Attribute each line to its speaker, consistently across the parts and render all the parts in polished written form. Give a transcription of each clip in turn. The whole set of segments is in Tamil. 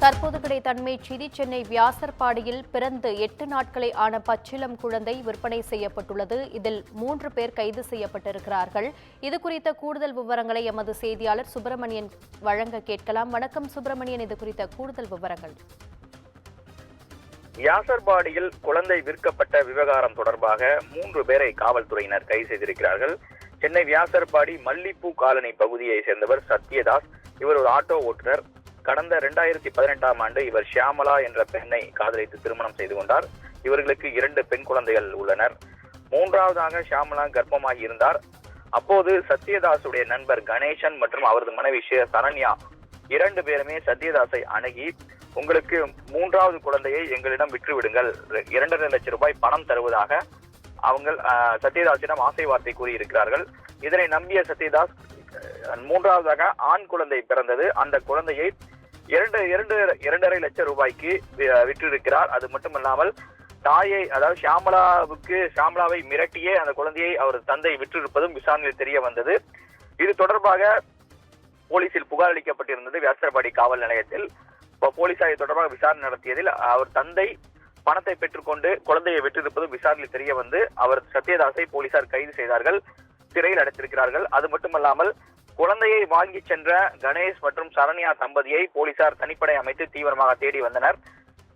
Speaker 1: தற்போது கிடைத்த அண்மை செய்தி. சென்னை வியாசர்பாடியில் பிறந்து 8 நாட்களே ஆன பச்சிளம் குழந்தை விற்பனை செய்யப்பட்டுள்ளது. இதில் 3 பேர் கைது செய்யப்பட்டிருக்கிறார்கள். இது குறித்த கூடுதல் விவரங்களை எமது செய்தியாளர் சுப்பிரமணியன் வழங்க கேட்கலாம். வணக்கம் சுப்பிரமணியன், இது குறித்த கூடுதல் விவரங்கள்.
Speaker 2: வியாசர்பாடியில் குழந்தை விற்கப்பட்ட விவகாரம் தொடர்பாக 3 பேரை காவல்துறையினர் கைது செய்திருக்கிறார்கள். சென்னை வியாசர்பாடி மல்லிப்பூ காலனி பகுதியை சேர்ந்தவர் சத்யதாஸ். இவர் ஒரு ஆட்டோ ஓட்டுநர். கடந்த 2018ஆம் ஆண்டு இவர் ஷியாமலா என்ற பெண்ணை காதலித்து திருமணம் செய்து கொண்டார். இவர்களுக்கு 2 பெண் குழந்தைகள் உள்ளனர். 3வதாக ஷியாமலா கர்ப்பமாகி இருந்தார். அப்போது சத்யதாசுடைய நண்பர் கணேசன் மற்றும் அவரது மனைவி சரண்யா 2 பேருமே சத்யதாஸை அணுகி, உங்களுக்கு 3வது குழந்தையை எங்களிடம் விற்றுவிடுங்கள், 2.5 லட்சம் ரூபாய் பணம் தருவதாக அவங்க சத்யதாஸிடம் ஆசை வார்த்தை கூறியிருக்கிறார்கள். இதனை நம்பிய சத்யதாஸ் 3வதாக ஆண் குழந்தை பிறந்தது. அந்த குழந்தையை 2.5 லட்சம் ரூபாய்க்கு விற்றிருக்கிறார். அது மட்டுமல்லாமல் தாயை, அதாவது ஷியாமலாவை மிரட்டியே அந்த குழந்தையை அவர் தந்தை விற்றிருப்பதும் விசாரணையில் தெரிய வந்தது. இது தொடர்பாக போலீசில் புகார் அளிக்கப்பட்டிருந்தது. வியாசர்பாடி காவல் நிலையத்தில் போலீசார் தொடர்பாக விசாரணை நடத்தியதில் அவர் தந்தை பணத்தை பெற்றுக்கொண்டு குழந்தையை விற்றிருப்பதும் விசாரணையில் தெரிய வந்து அவர் சத்யதாஸை போலீசார் கைது செய்தார்கள், சிறையில் அடைத்திருக்கிறார்கள். அது மட்டுமல்லாமல் குழந்தையை வாங்கி சென்ற கணேஷ் மற்றும் சரண்யா தம்பதியை போலீசார் தனிப்படை அமைத்து தீவிரமாக தேடி வந்தனர்.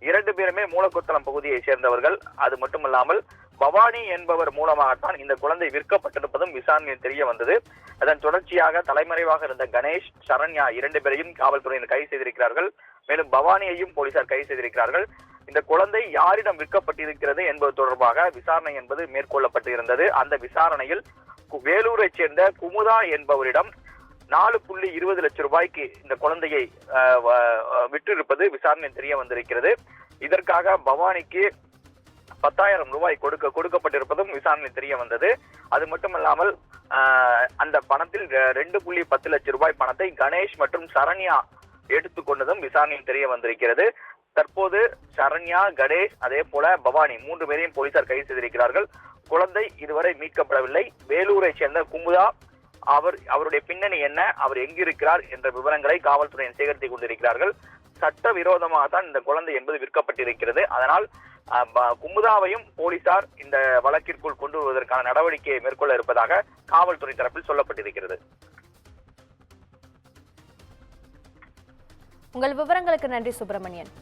Speaker 2: 2 பேருமே மூலக்கொத்தளம் பகுதியை சேர்ந்தவர்கள். அது மட்டுமல்லாமல் பவானி என்பவர் மூலமாகத்தான் இந்த குழந்தை விற்கப்பட்டிருப்பதும் விசாரணையில் தெரிய வந்தது. அதன் தொடர்ச்சியாக தலைமறைவாக இருந்த கணேஷ், சரண்யா 2 பேரையும் காவல்துறையினர் கைது செய்திருக்கிறார்கள். மேலும் பவானியையும் போலீசார் கைது செய்திருக்கிறார்கள். இந்த குழந்தை யாரிடம் விற்கப்பட்டிருக்கிறது என்பது தொடர்பாக விசாரணை என்பது மேற்கொள்ளப்பட்டிருந்தது. அந்த விசாரணையில் வேலூரை சேர்ந்த குமுதா என்பவரிடம் 4.20 லட்சம் ரூபாய்க்கு இந்த குழந்தையை விற்றிருப்பது விசாரணையில் தெரிய வந்திருக்கிறது. இதற்காக பவானிக்கு 10,000 ரூபாய் கொடுக்கப்பட்டிருப்பதும் விசாரணையில் தெரிய வந்தது. அது மட்டுமல்லாமல் அந்த பணத்தில் 2.10 லட்சம் ரூபாய் பணத்தை கணேஷ் மற்றும் சரண்யா எடுத்துக்கொண்டதும் விசாரணையில் தெரிய வந்திருக்கிறது. தற்போது சரண்யா, கணேஷ், அதே போல பவானி 3 பேரையும் போலீசார் கைது செய்திருக்கிறார்கள். குழந்தை இதுவரை மீட்கப்படவில்லை. வேலூரை சேர்ந்த குமுதா, அவருடைய பின்னணி என்ன, அவர் எங்கிருக்கிறார் என்ற விவரங்களை காவல்துறையினர் சேகரித்துக் கொண்டிருக்கிறார்கள். சட்ட விரோதமாகத்தான் இந்த குழந்தை என்பது விற்கப்பட்டிருக்கிறது. அதனால் குமுதாவையும் போலீசார் இந்த வழக்கிற்குள் கொண்டு வருவதற்கான நடவடிக்கையை மேற்கொள்ள இருப்பதாக காவல்துறை தரப்பில் சொல்லப்பட்டிருக்கிறது.
Speaker 1: உங்கள் விவரங்களுக்கு நன்றி சுப்பிரமணியன்.